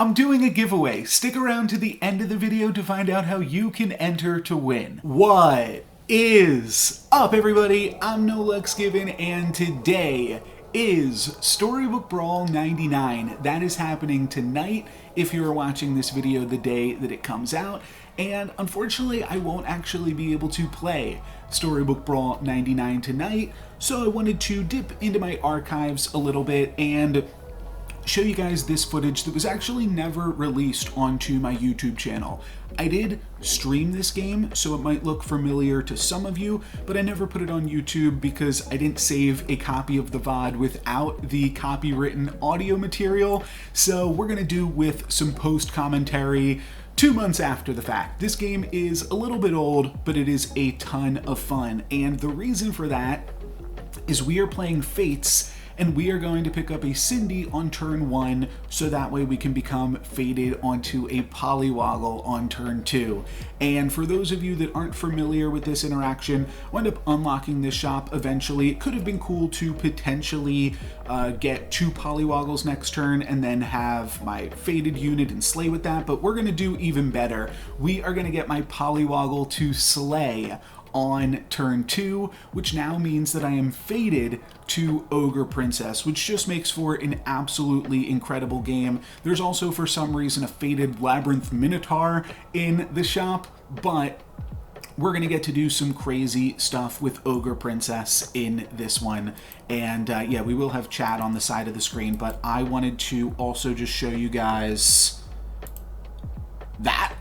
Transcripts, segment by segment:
I'm doing a giveaway. Stick around to the end of the video to find out how you can enter to win. What is up, everybody? I'm NoLuxGiven, and today is Storybook Brawl 99. That is happening tonight if you're watching this video the day that it comes out. And unfortunately, I won't actually be able to play Storybook Brawl 99 tonight, so I wanted to dip into my archives a little bit and show you guys this footage that was actually never released onto my YouTube channel. I did stream this game, so it might look familiar to some of you, but I never put it on YouTube because I didn't save a copy of the VOD without the copywritten audio material. So we're gonna do with some post commentary 2 months after the fact. This game is a little bit old, but it is a ton of fun. And the reason for that is we are playing Fates, and we are going to pick up a Cindy on turn 1, so that way we can become fated onto a Polywoggle on turn 2. And for those of you that aren't familiar with this interaction, I wound up unlocking this shop eventually. It could have been cool to potentially get 2 Polywoggles next turn and then have my fated unit and slay with that, but we're gonna do even better. We are gonna get my Polywoggle to slay on turn 2, which now means that I am fated to Ogre Princess, which just makes for an absolutely incredible game. There's also, for some reason, a fated Labyrinth Minotaur in the shop, but we're gonna get to do some crazy stuff with Ogre Princess in this one. And yeah, we will have chat on the side of the screen, but I wanted to also just show you guys that.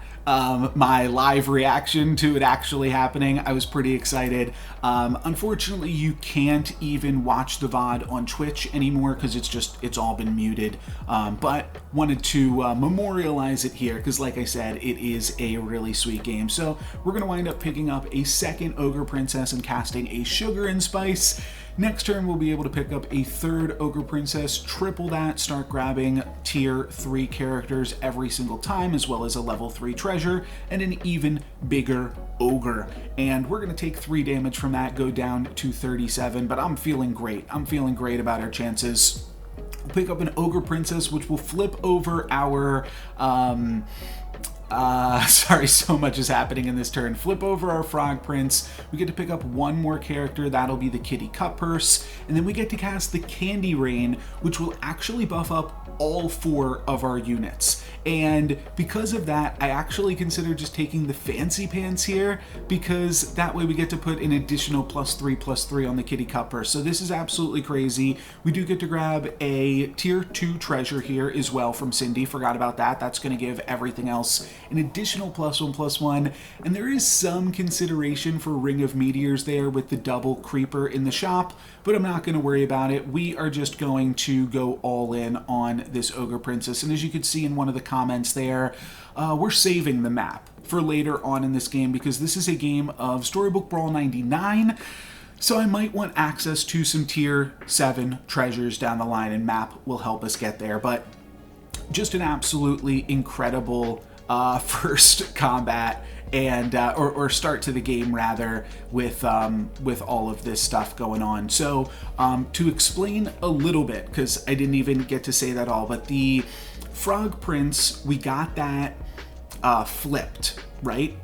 My live reaction to it actually happening. I was pretty excited. Unfortunately, you can't even watch the VOD on Twitch anymore because it's all been muted. But wanted to memorialize it here because, like I said, it is a really sweet game. So we're going to wind up picking up a second Ogre Princess and casting a Sugar and Spice. Next turn, we'll be able to pick up a third Ogre Princess, triple that, start grabbing tier 3 characters every single time, as well as a level 3 treasure, and an even bigger Ogre. And we're going to take 3 damage from that, go down to 37, but I'm feeling great. I'm feeling great about our chances. We'll pick up an Ogre Princess, which will flip over our... sorry, so much is happening in this turn. Flip over our Frog Prince. We get to pick up one more character. That'll be the Kitty Cup Purse. And then we get to cast the Candy Rain, which will actually buff up all 4 of our units. And because of that, I actually consider just taking the Fancy Pants here, because that way we get to put an additional +3/+3 on the Kitty Cup Purse. So this is absolutely crazy. We do get to grab a tier 2 treasure here as well from Cindy. Forgot about that. That's going to give everything else an additional +1/+1, and there is some consideration for Ring of Meteors there with the double creeper in the shop, but I'm not going to worry about it. We are just going to go all in on this Ogre Princess, and as you can see in one of the comments there, we're saving the map for later on in this game because this is a game of Storybook Brawl 99, so I might want access to some tier 7 treasures down the line, and map will help us get there. But just an absolutely incredible first combat and or start to the game rather with all of this stuff going on. So to explain a little bit, because I didn't even get to say that all, but the Frog Prince, we got that flipped, right?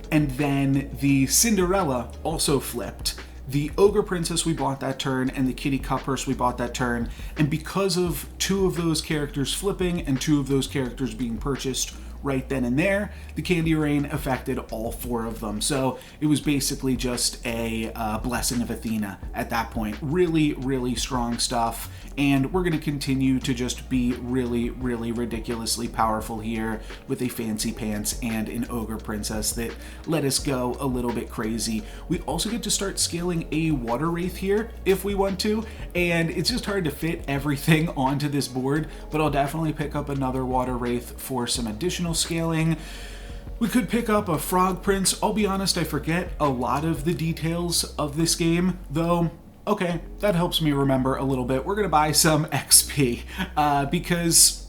And then the Cinderella also flipped. The Ogre Princess we bought that turn, and the Kitty Cup Purse we bought that turn. And because of 2 of those characters flipping and 2 of those characters being purchased right then and there, the Candy Rain affected all 4 of them. So it was basically just a blessing of Athena at that point. Really, really strong stuff. And we're going to continue to just be really, really ridiculously powerful here with a Fancy Pants and an Ogre Princess that let us go a little bit crazy. We also get to start scaling a Water Wraith here if we want to, and it's just hard to fit everything onto this board, but I'll definitely pick up another Water Wraith for some additional scaling. We could pick up a Frog Prince. I'll be honest, I forget a lot of the details of this game, though. Okay, that helps me remember a little bit. We're going to buy some XP because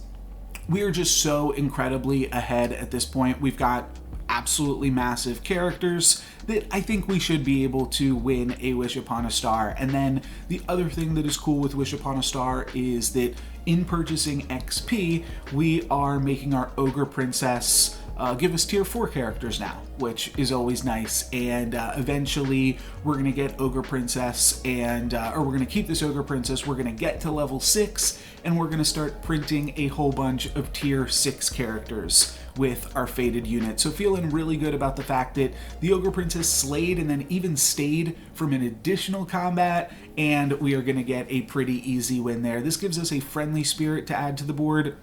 we are just so incredibly ahead at this point. We've got absolutely massive characters that I think we should be able to win a Wish Upon a Star. And then the other thing that is cool with Wish Upon a Star is that in purchasing XP, we are making our Ogre Princess give us tier 4 characters now, which is always nice. And eventually we're going to get Ogre Princess and, or we're going to keep this Ogre Princess, we're going to get to level 6, and we're going to start printing a whole bunch of tier 6 characters with our faded unit. So feeling really good about the fact that the Ogre Princess slayed and then even stayed from an additional combat, and we are going to get a pretty easy win there. This gives us a friendly spirit to add to the board.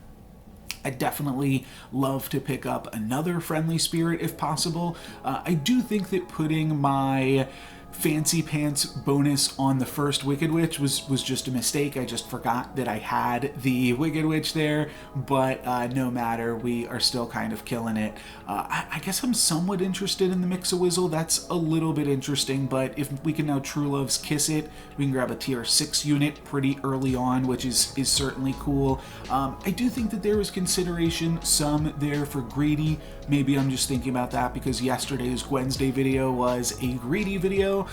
I definitely love to pick up another friendly spirit if possible. I do think that putting my Fancy Pants bonus on the first Wicked Witch was just a mistake. I just forgot that I had the Wicked Witch there, but no matter, we are still kind of killing it. I guess I'm somewhat interested in the Mix-a-Wizzle. That's a little bit interesting, but if we can now True Love's Kiss it, we can grab a tier 6 unit pretty early on, which is certainly cool. I do think that there was consideration some there for Greedy. Maybe I'm just thinking about that because yesterday's Wednesday video was a Greedy video.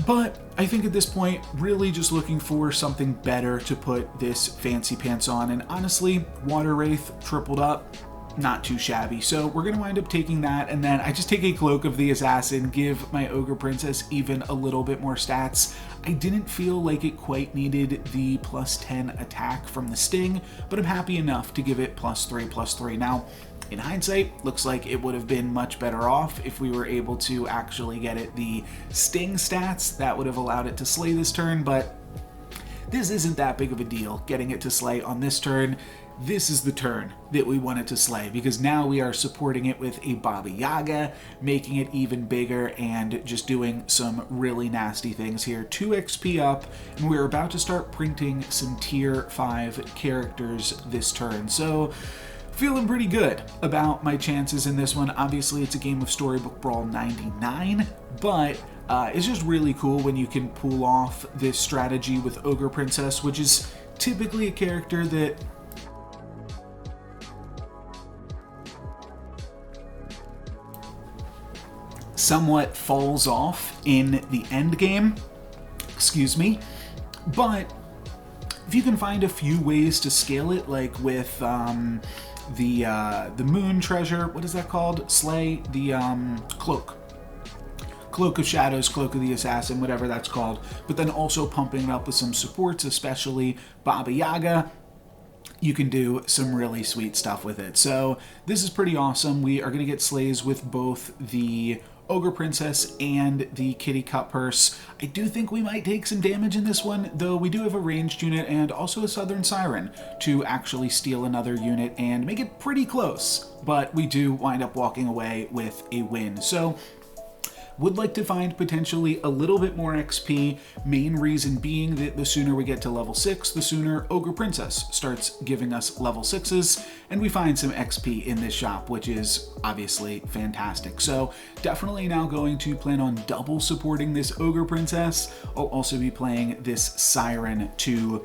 But I think at this point, really just looking for something better to put this Fancy Pants on. And honestly, Water Wraith tripled up, not too shabby. So we're going to wind up taking that, and then I just take a Cloak of the Assassin, give my Ogre Princess even a little bit more stats. I didn't feel like it quite needed the +10 attack from the Sting, but I'm happy enough to give it +3/+3. Now, in hindsight, looks like it would have been much better off if we were able to actually get it the Sting stats. That would have allowed it to slay this turn, but this isn't that big of a deal, getting it to slay on this turn. This is the turn that we want it to slay, because now we are supporting it with a Baba Yaga, making it even bigger and just doing some really nasty things here. 2 XP up, and we're about to start printing some tier 5 characters this turn. So feeling pretty good about my chances in this one. Obviously, it's a game of Storybook Brawl 99, but it's just really cool when you can pull off this strategy with Ogre Princess, which is typically a character that somewhat falls off in the end game, excuse me, but if you can find a few ways to scale it, like with the Moon Treasure, what is that called? Slay, the Cloak of Shadows, Cloak of the Assassin, whatever that's called, but then also pumping it up with some supports, especially Baba Yaga, you can do some really sweet stuff with it. So this is pretty awesome. We are going to get slays with both the Ogre Princess and the Kitty Cut Purse. I do think we might take some damage in this one, though we do have a ranged unit and also a Southern Siren to actually steal another unit and make it pretty close, but we do wind up walking away with a win. So would like to find potentially a little bit more XP, main reason being that the sooner we get to level 6, the sooner Ogre Princess starts giving us level 6s, and we find some XP in this shop, which is obviously fantastic. So definitely now going to plan on double supporting this Ogre Princess. I'll also be playing this Siren to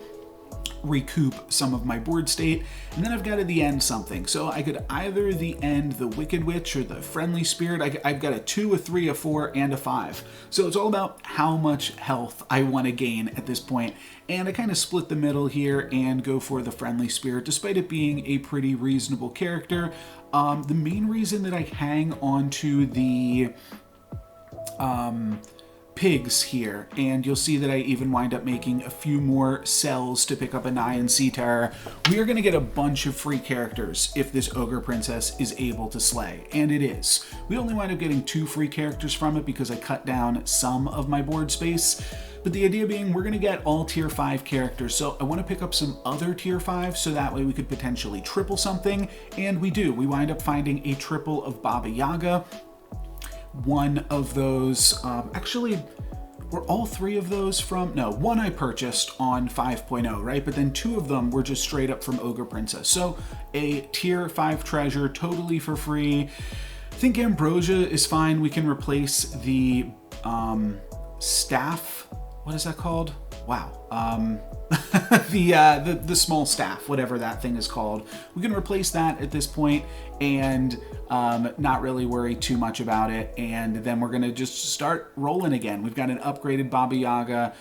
recoup some of my board state, and then I've got to the end something. So I could either the end the Wicked Witch or the Friendly Spirit. I've got a 2, a 3, a 4, and a 5. So it's all about how much health I want to gain at this point. And I kind of split the middle here and go for the Friendly Spirit, despite it being a pretty reasonable character. The main reason that I hang on to the pigs here, and you'll see that I even wind up making a few more cells to pick up a Nyan Sea Terror. We are going to get a bunch of free characters if this Ogre Princess is able to slay, and it is. We only wind up getting 2 free characters from it because I cut down some of my board space, but the idea being we're going to get all tier 5 characters, so I want to pick up some other tier 5 so that way we could potentially triple something, and we do. We wind up finding a triple of Baba Yaga. One of those, actually, were all 3 of those from, no, one I purchased on 5.0, right? But then 2 of them were just straight up from Ogre Princess. So a tier 5 treasure, totally for free. I think Ambrosia is fine. We can replace the staff. What is that called? Wow. The small staff, whatever that thing is called. We can replace that at this point and not really worry too much about it. And then we're going to just start rolling again. We've got an upgraded Baba Yaga.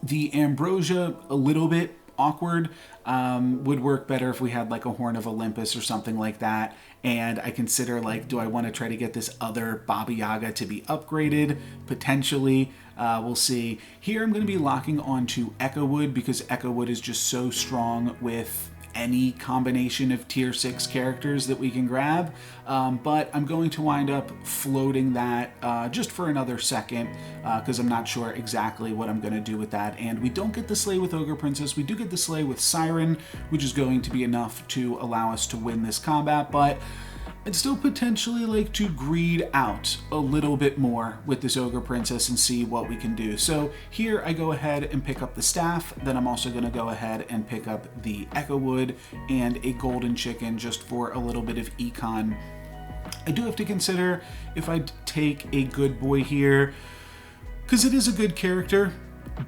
The Ambrosia, a little bit awkward. Would work better if we had like a Horn of Olympus or something like that. And I consider like, do I want to try to get this other Baba Yaga to be upgraded? Potentially. We'll see. Here I'm going to be locking onto Echo Wood because Echo Wood is just so strong with any combination of tier 6 characters that we can grab, but I'm going to wind up floating that just for another second because I'm not sure exactly what I'm going to do with that. And we don't get the Slay with Ogre Princess. We do get the Slay with Siren, which is going to be enough to allow us to win this combat, but I'd still potentially like to greed out a little bit more with this Ogre Princess and see what we can do. So here I go ahead and pick up the staff, then I'm also going to go ahead and pick up the Echo Wood and a Golden Chicken just for a little bit of econ. I do have to consider if I take a good boy here, because it is a good character,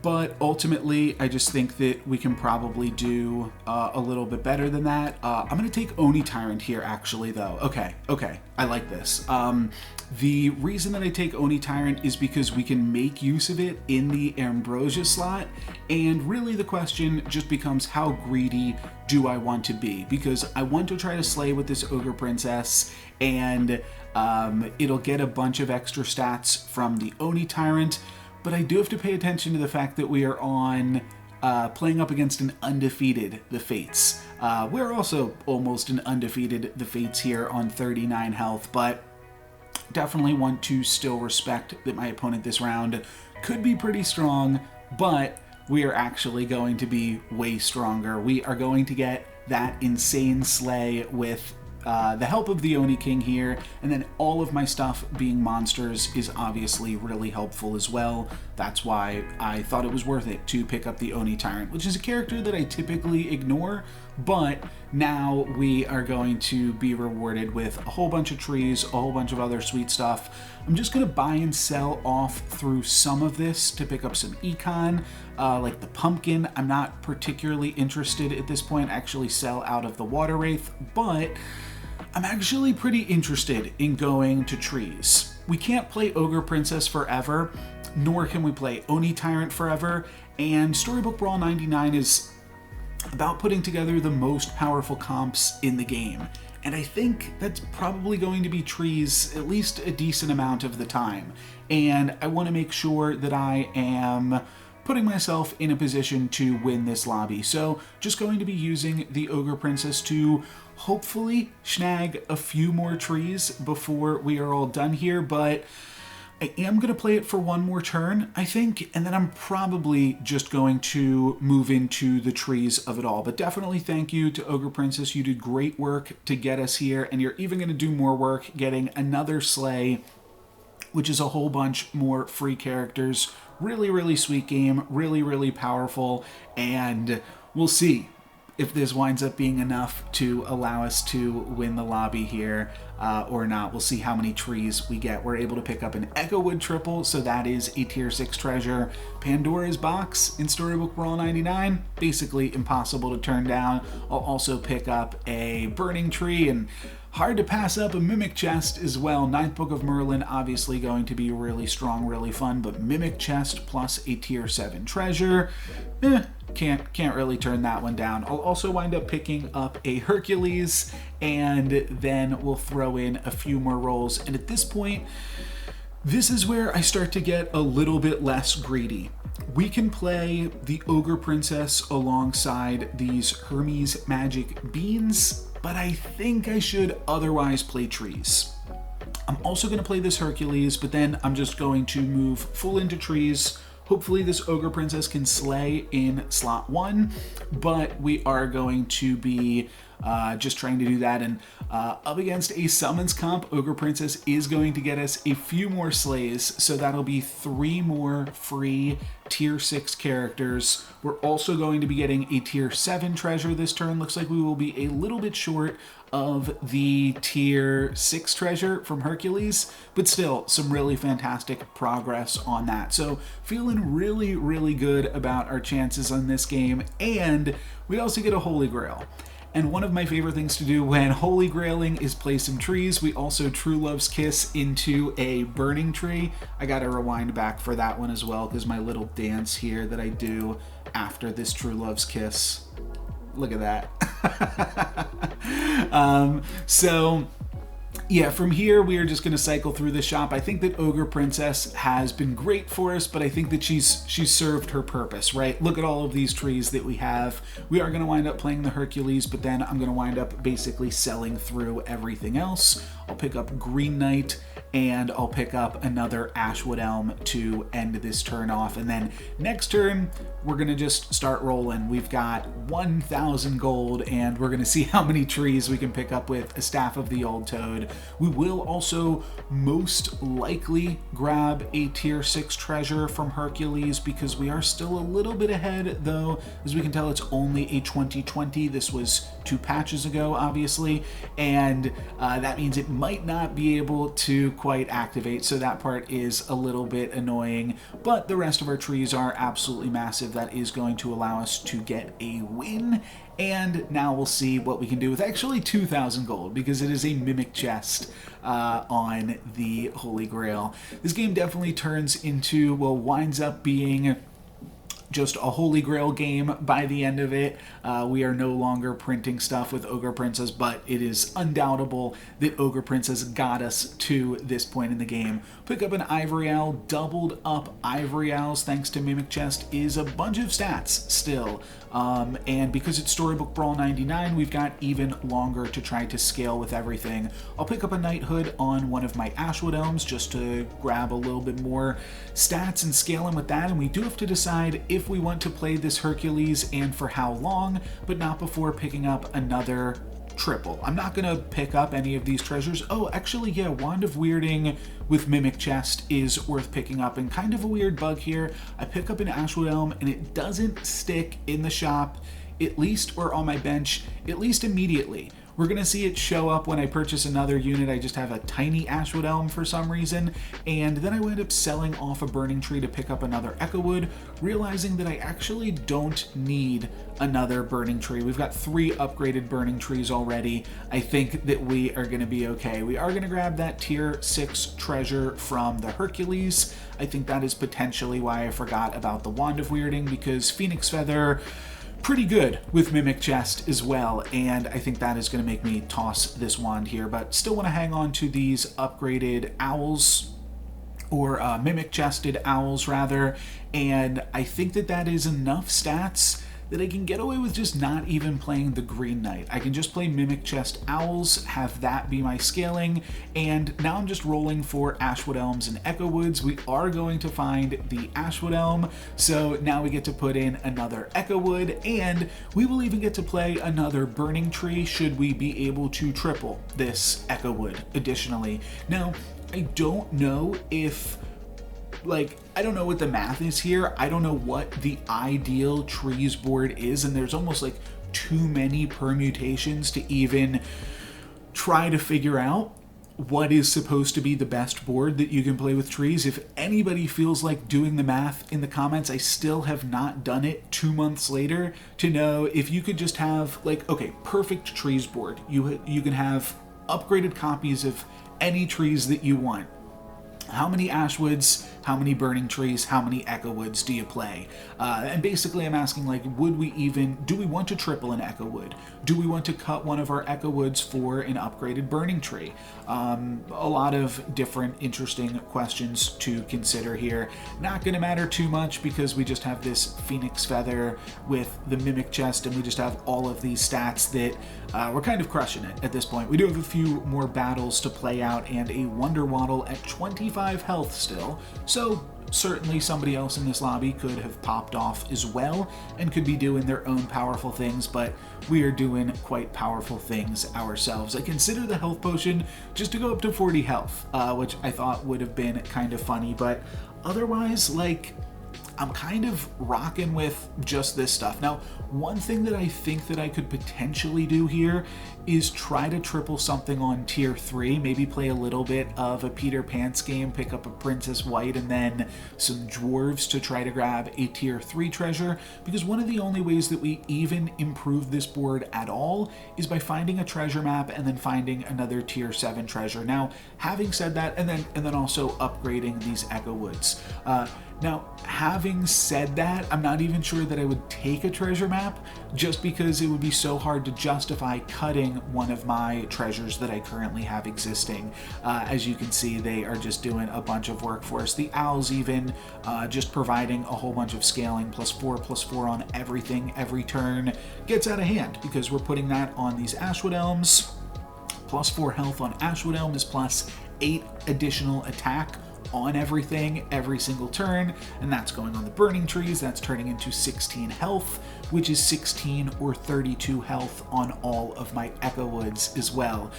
but ultimately I just think that we can probably do a little bit better than that. I'm going to take Oni Tyrant here actually though. Okay, I like this. The reason that I take Oni Tyrant is because we can make use of it in the Ambrosia slot, and really the question just becomes how greedy do I want to be, because I want to try to slay with this Ogre Princess and it'll get a bunch of extra stats from the Oni Tyrant. But I do have to pay attention to the fact that we are on playing up against an undefeated The Fates. We're also almost an undefeated The Fates here on 39 health, but definitely want to still respect that my opponent this round could be pretty strong, but we are actually going to be way stronger. We are going to get that insane slay with the help of the Oni King here, and then all of my stuff being monsters is obviously really helpful as well. That's why I thought it was worth it to pick up the Oni Tyrant, which is a character that I typically ignore, but now we are going to be rewarded with a whole bunch of trees, a whole bunch of other sweet stuff. I'm just going to buy and sell off through some of this to pick up some econ, like the pumpkin. I'm not particularly interested at this point, actually sell out of the Water Wraith, but I'm actually pretty interested in going to trees. We can't play Ogre Princess forever, nor can we play Oni Tyrant forever, and Storybook Brawl 99 is about putting together the most powerful comps in the game. And I think that's probably going to be trees at least a decent amount of the time. And I want to make sure that I am putting myself in a position to win this lobby. So just going to be using the Ogre Princess to hopefully snag a few more trees before we are all done here, but I am going to play it for one more turn, I think, and then I'm probably just going to move into the trees of it all. But definitely thank you to Ogre Princess. You did great work to get us here, and you're even going to do more work getting another Slay, which is a whole bunch more free characters. Really, really sweet game, really, really powerful, and we'll see if this winds up being enough to allow us to win the lobby here or not. We'll see how many trees we get. We're able to pick up an Echo Wood triple, so that is a tier 6 treasure. Pandora's Box in Storybook Brawl 99, basically impossible to turn down. I'll also pick up a Burning Tree, and hard to pass up a Mimic Chest as well. Ninth Book of Merlin, obviously going to be really strong, really fun, but Mimic Chest plus a tier 7 treasure, can't really turn that one down. I'll also wind up picking up a Hercules, and then we'll throw in a few more rolls. And at this point, this is where I start to get a little bit less greedy. We can play the Ogre Princess alongside these Hermes Magic Beans, but I think I should otherwise play trees. I'm also going to play this Hercules, but then I'm just going to move full into trees. Hopefully this Ogre Princess can slay in slot 1, but we are going to be just trying to do that. And up against a summons comp, Ogre Princess is going to get us a few more slays, so that'll be 3 more free tier 6 characters. We're also going to be getting a tier 7 treasure this turn. Looks like we will be a little bit short of the tier 6 treasure from Hercules, but still some really fantastic progress on that. So feeling really good about our chances on this game, and we also get a Holy Grail. And one of my favorite things to do when holy grailing is place some trees. We also True Love's Kiss into a burning tree. I gotta rewind back for that one as well, because my little dance here that I do after this True Love's Kiss. Look at that. So yeah, from here we are just going to cycle through the shop. I think that Ogre Princess has been great for us, but I think that she's served her purpose, right? Look at all of these trees that we have. We are going to wind up playing the Hercules, but then I'm going to wind up basically selling through everything else. I'll pick up Green Knight, and I'll pick up another Ashwood Elm to end this turn off. And then next turn, we're going to just start rolling. We've got 1,000 gold, and we're going to see how many trees we can pick up with a Staff of the Old Toad. We will also most likely grab a tier 6 treasure from Hercules, because we are still a little bit ahead, though. As we can tell, it's only a 2020. This was 2 patches ago, obviously, and that means it might not be able to quite activate, so that part is a little bit annoying, but the rest of our trees are absolutely massive. That is going to allow us to get a win, and now we'll see what we can do with actually 2,000 gold, because it is a mimic chest on the Holy Grail. This game definitely turns into, well, winds up being just a Holy Grail game by the end of it. We are no longer printing stuff with Ogre Princess, but it is undoubtable that Ogre Princess got us to this point in the game. Pick up an Ivory Owl. Doubled up Ivory Owls thanks to Mimic Chest is a bunch of stats still. And because it's Storybook Brawl 99, we've got even longer to try to scale with everything. I'll pick up a Knighthood on one of my Ashwood Elms just to grab a little bit more stats and scale in with that, and we do have to decide if we want to play this Hercules and for how long, but not before picking up another triple. I'm not going to pick up any of these treasures. Oh, actually, yeah, Wand of Weirding with Mimic Chest is worth picking up, and kind of a weird bug here. I pick up an Ashwood Elm, and it doesn't stick in the shop, at least, or on my bench, at least immediately. We're going to see it show up when I purchase another unit. I just have a tiny Ashwood Elm for some reason, and then I wind up selling off a Burning Tree to pick up another Echo Wood, realizing that I actually don't need another Burning Tree. We've got 3 upgraded Burning Trees already. I think that we are going to be okay. We are going to grab that tier 6 treasure from the Hercules. I think that is potentially why I forgot about the Wand of Weirding, because Phoenix Feather, pretty good with Mimic Chest as well, and I think that is going to make me toss this wand here, but still want to hang on to these upgraded owls, or Mimic Chested owls rather, and I think that that is enough stats that I can get away with just not even playing the Green Knight. I can just play Mimic Chest Owls, have that be my scaling, and now I'm just rolling for Ashwood Elms and Echo Woods. We are going to find the Ashwood Elm, so now we get to put in another Echo Wood, and we will even get to play another Burning Tree should we be able to triple this Echo Wood additionally. Now, I don't know if, I don't know what the math is here. I don't know what the ideal trees board is, and there's almost like too many permutations to even try to figure out what is supposed to be the best board that you can play with trees. If anybody feels like doing the math in the comments, I still have not done it 2 months later to know if you could just have, okay, perfect trees board. You can have upgraded copies of any trees that you want. How many Ashwoods, how many Burning Trees, how many Echo Woods do you play? And basically I'm asking, do we want to triple an Echo Wood? Do we want to cut one of our Echo Woods for an upgraded Burning Tree? A lot of different interesting questions to consider here. Not going to matter too much because we just have this Phoenix Feather with the Mimic Chest, and we just have all of these stats that we're kind of crushing it at this point. We do have a few more battles to play out and a Wonder Waddle at 25 health still, so certainly somebody else in this lobby could have popped off as well and could be doing their own powerful things, but we are doing quite powerful things ourselves. I consider the health potion just to go up to 40 health, which I thought would have been kind of funny, but otherwise, I'm kind of rocking with just this stuff. Now, one thing that I think that I could potentially do here is try to triple something on tier 3, maybe play a little bit of a Peter Pants game, pick up a Princess White and then some dwarves to try to grab a tier 3 treasure, because one of the only ways that we even improve this board at all is by finding a treasure map and then finding another tier 7 treasure. Now, having said that, and then also upgrading these Echo Woods. Now, having said that, I'm not even sure that I would take a treasure map, just because it would be so hard to justify cutting one of my treasures that I currently have existing. As you can see, they are just doing a bunch of work for us. The owls even just providing a whole bunch of scaling, +4/+4 on everything every turn, gets out of hand because we're putting that on these Ashwood Elms. +4 health on Ashwood Elm is +8 additional attack on everything every single turn, and that's going on the burning trees. That's turning into 16 health, which is 16 or 32 health on all of my Echo Woods as well.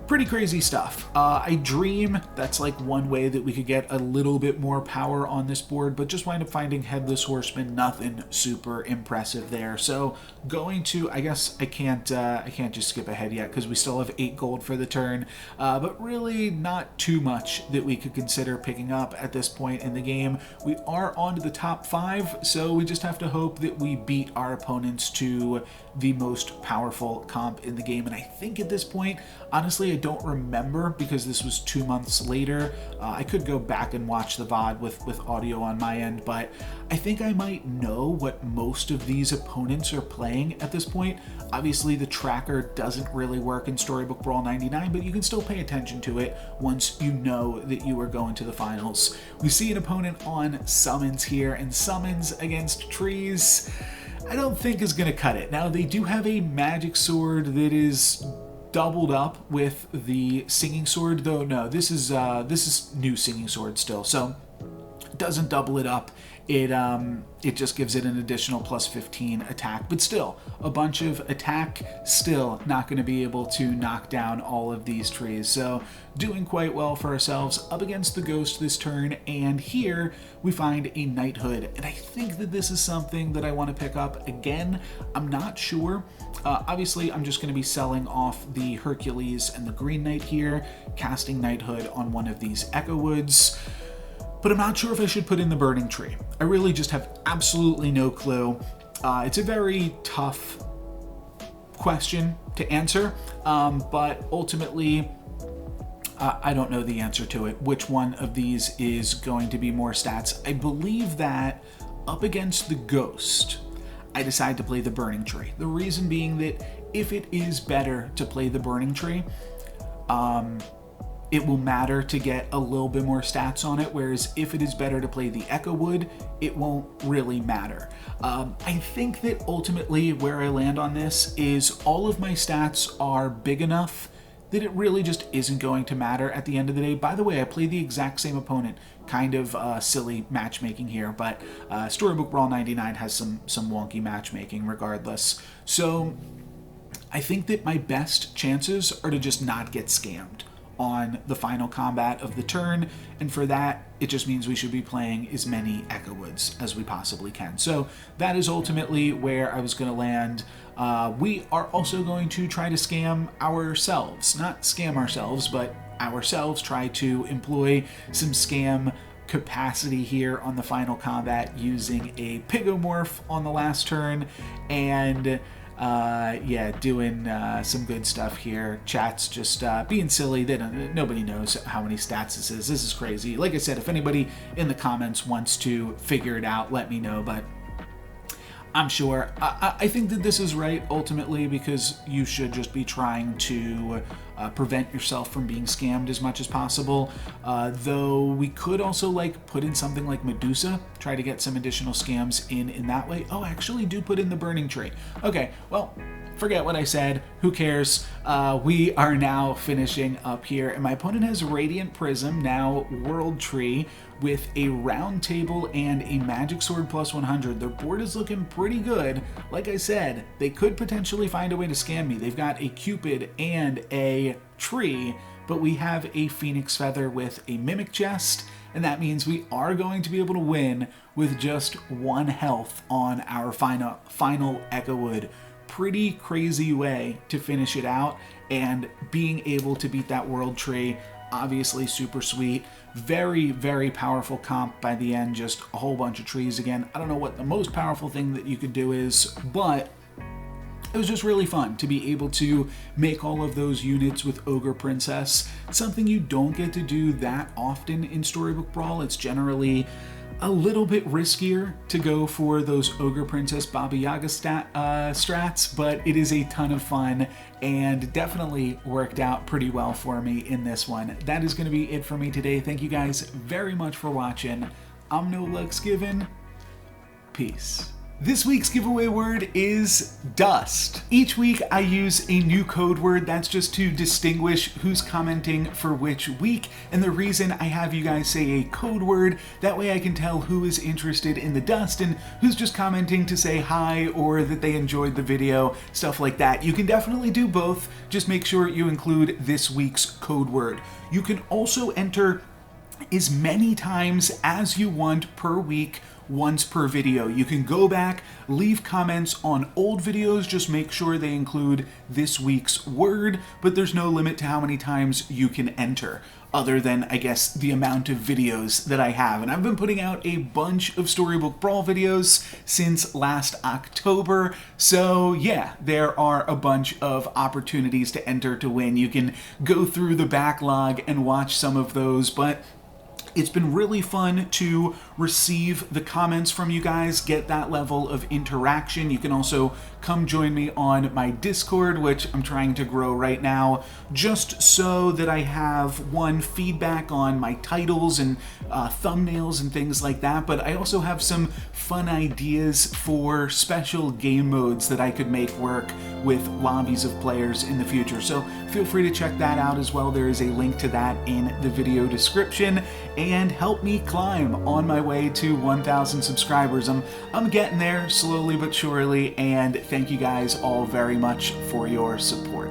Pretty crazy stuff. I dream that's like one way that we could get a little bit more power on this board, but just wind up finding Headless Horseman, nothing super impressive there. So going to, I guess I can't just skip ahead yet because we still have 8 gold for the turn, but really not too much that we could consider picking up at this point in the game. We are on to the top 5, so we just have to hope that we beat our opponents to the most powerful comp in the game. And I think at this point, honestly, I don't remember because this was 2 months later. I could go back and watch the VOD with audio on my end, but I think I might know what most of these opponents are playing at this point. Obviously, the tracker doesn't really work in Storybook Brawl 99, but you can still pay attention to it once you know that you are going to the finals. We see an opponent on Summons here, and Summons against Trees, I don't think is going to cut it. Now, they do have a magic sword that is doubled up with the singing sword, though no, this is new singing sword still, so it doesn't double it up. It just gives it an additional +15 attack, but still a bunch of attack, still not going to be able to knock down all of these trees. So doing quite well for ourselves up against the ghost this turn, and here we find a knighthood, and I think that this is something that I want to pick up again. I'm not sure. Obviously, I'm just going to be selling off the Hercules and the Green Knight here, casting knighthood on one of these Echo Woods. But I'm not sure if I should put in the burning tree. I really just have absolutely no clue. It's a very tough question to answer, but ultimately, I don't know the answer to it. Which one of these is going to be more stats? I believe that up against the ghost, I decide to play the burning tree. The reason being that if it is better to play the burning tree, it will matter to get a little bit more stats on it, whereas if it is better to play the Echo Wood, it won't really matter. I think that ultimately where I land on this is all of my stats are big enough that it really just isn't going to matter at the end of the day. By the way, I play the exact same opponent. Kind of silly matchmaking here, but Storybook Brawl 99 has some wonky matchmaking regardless. So I think that my best chances are to just not get scammed on the final combat of the turn, and for that it just means we should be playing as many Echo Woods as we possibly can. So that is ultimately where I was going to land. We are also going to try to scam ourselves, not scam ourselves, but ourselves, try to employ some scam capacity here on the final combat using a Pigomorph on the last turn, and yeah, doing some good stuff here. Chat's just being silly. Nobody knows how many stats this is. This is crazy. Like I said, if anybody in the comments wants to figure it out, let me know, but I'm sure. I think that this is right, ultimately, because you should just be trying to prevent yourself from being scammed as much as possible. Though we could also put in something like Medusa, try to get some additional scams in that way. Oh, I actually do put in the burning tree. Okay, well, forget what I said. Who cares? We are now finishing up here, and my opponent has Radiant Prism, now World Tree, with a round table and a magic sword +100. Their board is looking pretty good. Like I said, they could potentially find a way to scam me. They've got a Cupid and a tree, but we have a Phoenix Feather with a Mimic Chest and that means we are going to be able to win with just 1 health on our final Echo Wood. Pretty crazy way to finish it out, and being able to beat that world tree, obviously super sweet. Very, very powerful comp by the end, just a whole bunch of trees again. I don't know what the most powerful thing that you could do is, but it was just really fun to be able to make all of those units with Ogre Princess. Something you don't get to do that often in Storybook Brawl. It's generally a little bit riskier to go for those Ogre Princess Baba Yaga strats, but it is a ton of fun and definitely worked out pretty well for me in this one. That is going to be it for me today. Thank you guys very much for watching. I'm No Lux Given. Peace. This week's giveaway word is dust. Each week I use a new code word. That's just to distinguish who's commenting for which week. And the reason I have you guys say a code word, that way I can tell who is interested in the dust and who's just commenting to say hi or that they enjoyed the video, stuff like that. You can definitely do both. Just make sure you include this week's code word. You can also enter as many times as you want per week, once per video. You can go back, leave comments on old videos, just make sure they include this week's word, but there's no limit to how many times you can enter, other than, I guess, the amount of videos that I have. And I've been putting out a bunch of Storybook Brawl videos since last October, so yeah, there are a bunch of opportunities to enter to win. You can go through the backlog and watch some of those, but it's been really fun to receive the comments from you guys, get that level of interaction. You can also come join me on my Discord, which I'm trying to grow right now, just so that I have feedback on my titles and thumbnails and things like that, but I also have some fun ideas for special game modes that I could make work with lobbies of players in the future. So feel free to check that out as well. There is a link to that in the video description, and help me climb on my way to 1,000 subscribers. I'm getting there slowly but surely, and thank you guys all very much for your support.